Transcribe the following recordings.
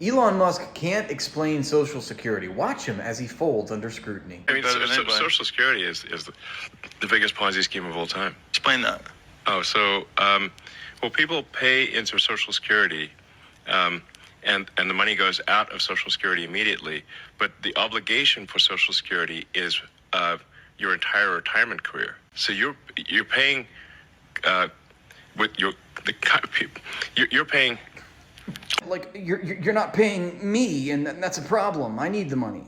Elon Musk can't explain Social Security. Watch him as he folds under scrutiny. I mean, Social Security is the biggest Ponzi scheme of all time. Explain that. Oh, so, well, people pay into Social Security, and the money goes out of Social Security immediately, but the obligation for Social Security is your entire retirement career. So you're paying with you're paying. Like, you're not paying me, and that's a problem. I need the money.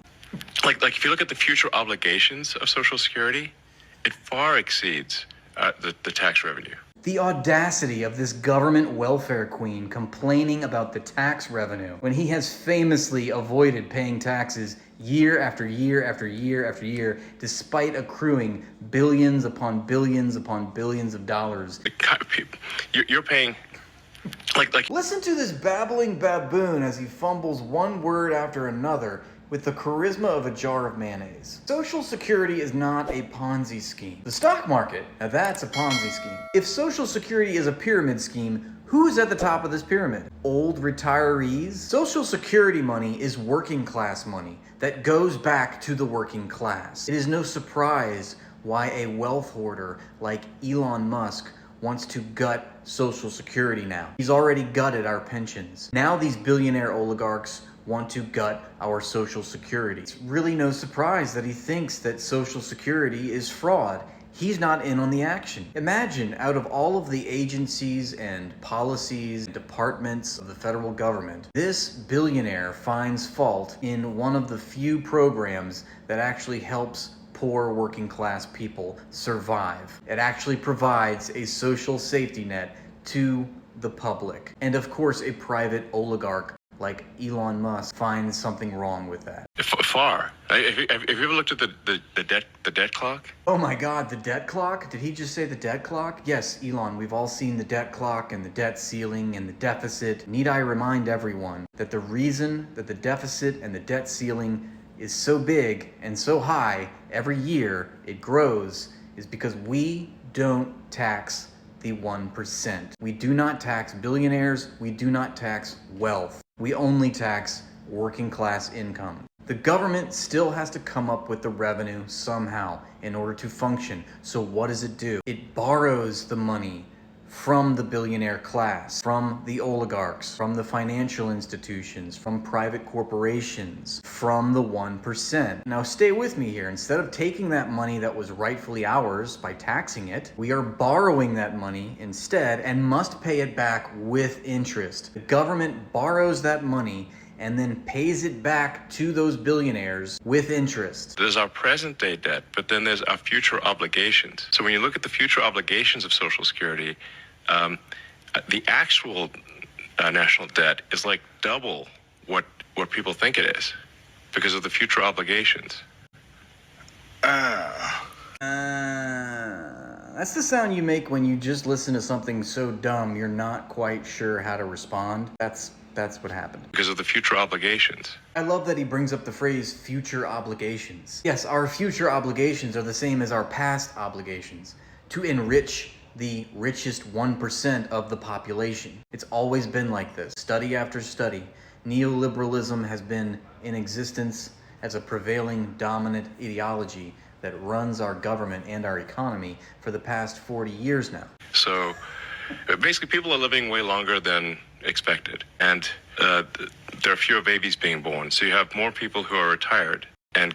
Like if you look at the future obligations of Social Security, it far exceeds the tax revenue. The audacity of this government welfare queen complaining about the tax revenue when he has famously avoided paying taxes year after year after year after year, despite accruing billions upon billions upon billions of dollars. You're paying. Listen to this babbling baboon as he fumbles one word after another with the charisma of a jar of mayonnaise. Social Security is not a Ponzi scheme. The stock market, now that's a Ponzi scheme. If Social Security is a pyramid scheme, who's at the top of this pyramid? Old retirees? Social Security money is working class money that goes back to the working class. It is no surprise why a wealth hoarder like Elon Musk wants to gut Social Security now. He's already gutted our pensions. Now these billionaire oligarchs want to gut our Social Security. It's really no surprise that he thinks that Social Security is fraud. He's not in on the action. Imagine, out of all of the agencies and policies and departments of the federal government, this billionaire finds fault in one of the few programs that actually helps poor working class people survive. It actually provides a social safety net to the public. And of course, a private oligarch like Elon Musk finds something wrong with that. Far. Have you ever looked at the debt clock? Oh my God, the debt clock? Did he just say the debt clock? Yes, Elon, we've all seen the debt clock and the debt ceiling and the deficit. Need I remind everyone that the reason that the deficit and the debt ceiling is so big and so high every year it grows is because we don't tax the 1%. We do not tax billionaires. We do not tax wealth. We only tax working class income. The government still has to come up with the revenue somehow in order to function. So what does it do? It borrows the money from the billionaire class, from the oligarchs, from the financial institutions, from private corporations, from the 1%. Now stay with me here. Instead of taking that money that was rightfully ours by taxing it, we are borrowing that money instead and must pay it back with interest. The government borrows that money and then pays it back to those billionaires with interest. There's our present day debt, but then there's our future obligations. So when you look at the future obligations of Social Security, the actual national debt is like double what people think it is because of the future obligations. That's the sound you make when you just listen to something so dumb you're not quite sure how to respond. That's what happened. Because of the future obligations. I love that he brings up the phrase future obligations. Yes, our future obligations are the same as our past obligations, to enrich the richest 1% of the population. It's always been like this. Study after study, neoliberalism has been in existence as a prevailing dominant ideology that runs our government and our economy for the past 40 years now. So basically people are living way longer than expected, and there are fewer babies being born. So you have more people who are retired and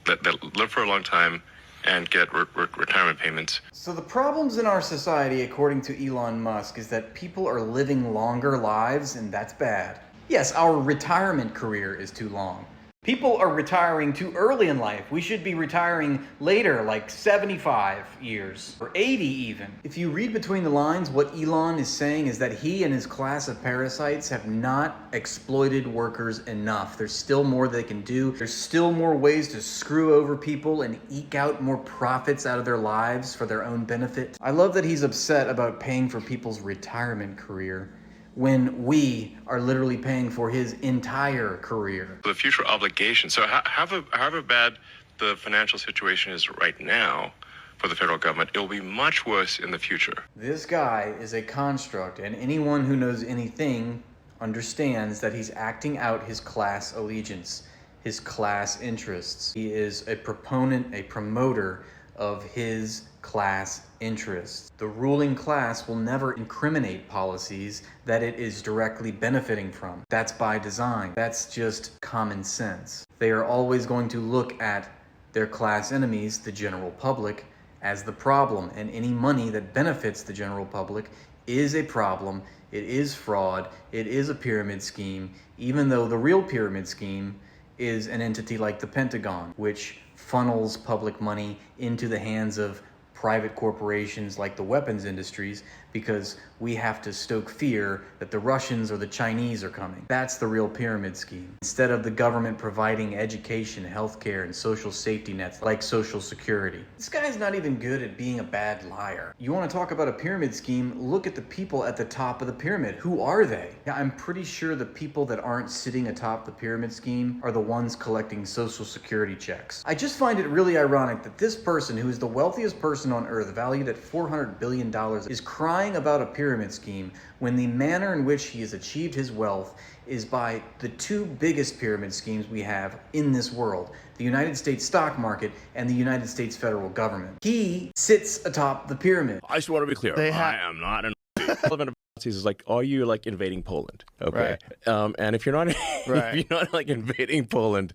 that live for a long time and get retirement payments. So the problems in our society, according to Elon Musk, is that people are living longer lives, and that's bad. Yes, our retirement career is too long. People are retiring too early in life. We should be retiring later, like 75 years, or 80 even. If you read between the lines, what Elon is saying is that he and his class of parasites have not exploited workers enough. There's still more they can do. There's still more ways to screw over people and eke out more profits out of their lives for their own benefit. I love that he's upset about paying for people's retirement career when we are literally paying for his entire career. The future obligations. So however bad the financial situation is right now for the federal government, it will be much worse in the future. This guy is a construct, and anyone who knows anything understands that he's acting out his class allegiance, his class interests. He is a proponent, a promoter of his class interests. The ruling class will never incriminate policies that it is directly benefiting from. That's by design. That's just common sense. They are always going to look at their class enemies, the general public, as the problem, and any money that benefits the general public is a problem. It is fraud. It is a pyramid scheme, even though the real pyramid scheme is an entity like the Pentagon, which funnels public money into the hands of private corporations like the weapons industries because we have to stoke fear that the Russians or the Chinese are coming. That's the real pyramid scheme. Instead of the government providing education, healthcare, and social safety nets like Social Security. This guy's not even good at being a bad liar. You want to talk about a pyramid scheme? Look at the people at the top of the pyramid. Who are they? Yeah, I'm pretty sure the people that aren't sitting atop the pyramid scheme are the ones collecting Social Security checks. I just find it really ironic that this person, who is the wealthiest person on earth, valued at $400 billion, is crying about a pyramid scheme when the manner in which he has achieved his wealth is by the two biggest pyramid schemes we have in this world: the United States stock market and the United States federal government. He sits atop the pyramid. I just want to be clear. I am not an relevant of Nazis is like, are you like invading Poland? Okay. Right. And if you're not, Right. if you're not like invading Poland,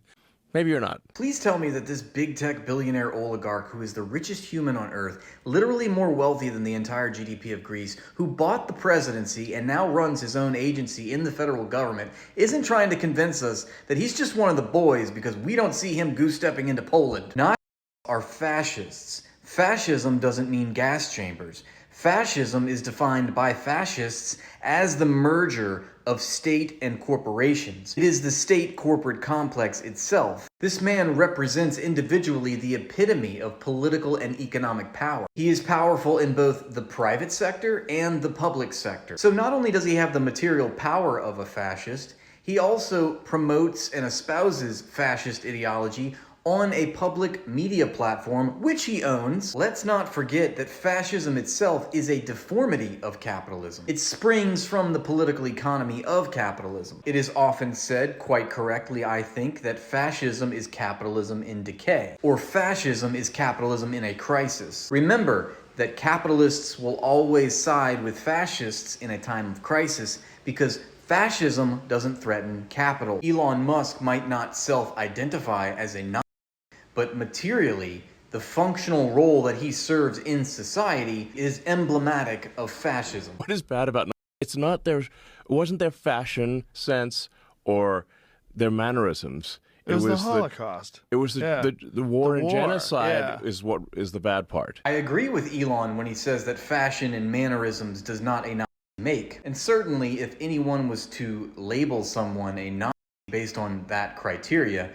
maybe you're not. Please tell me that this big tech billionaire oligarch, who is the richest human on earth, literally more wealthy than the entire GDP of Greece, who bought the presidency and now runs his own agency in the federal government, isn't trying to convince us that he's just one of the boys because we don't see him goose-stepping into Poland. Nazis are fascists. Fascism doesn't mean gas chambers. Fascism is defined by fascists as the merger of state and corporations. It is the state corporate complex itself. This man represents individually the epitome of political and economic power. He is powerful in both the private sector and the public sector. So not only does he have the material power of a fascist, he also promotes and espouses fascist ideology on a public media platform, which he owns. Let's not forget that fascism itself is a deformity of capitalism. It springs from the political economy of capitalism. It is often said, quite correctly I think, that fascism is capitalism in decay, or fascism is capitalism in a crisis. Remember that capitalists will always side with fascists in a time of crisis because fascism doesn't threaten capital. Elon Musk might not self-identify as a Nazi, but materially, the functional role that he serves in society is emblematic of fascism. What is bad about it's not their, it wasn't their fashion sense or their mannerisms. It was the Holocaust. It was the war and genocide yeah. is what is the bad part. I agree with Elon when he says that fashion and mannerisms does not a Nazi make. And certainly, if anyone was to label someone a Nazi based on that criteria,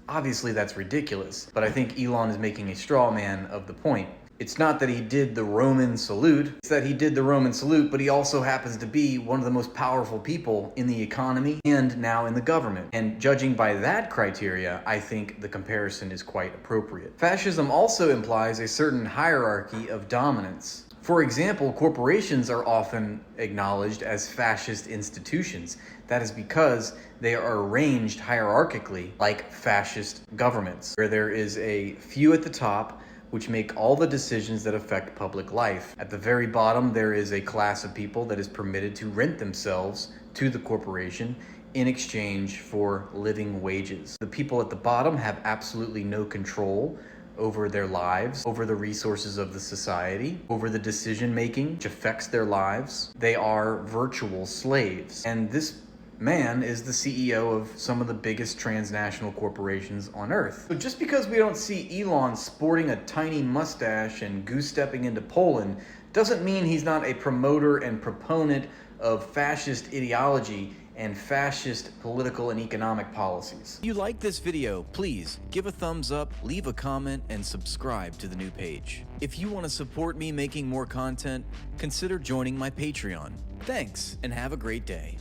obviously that's ridiculous, but I think Elon is making a straw man of the point. It's not that he did the Roman salute, it's that he did the Roman salute, but he also happens to be one of the most powerful people in the economy and now in the government. And judging by that criteria, I think the comparison is quite appropriate. Fascism also implies a certain hierarchy of dominance. For example, corporations are often acknowledged as fascist institutions. That is because they are arranged hierarchically like fascist governments, where there is a few at the top which make all the decisions that affect public life. At the very bottom, there is a class of people that is permitted to rent themselves to the corporation in exchange for living wages. The people at the bottom have absolutely no control over their lives, over the resources of the society, over the decision making which affects their lives. They are virtual slaves. And this man is the CEO of some of the biggest transnational corporations on earth. So just because we don't see Elon sporting a tiny mustache and goose-stepping into Poland doesn't mean he's not a promoter and proponent of fascist ideology and fascist political and economic policies. If you like this video, please give a thumbs up, leave a comment, and subscribe to the new page. If you want to support me making more content, consider joining my Patreon. Thanks, and have a great day.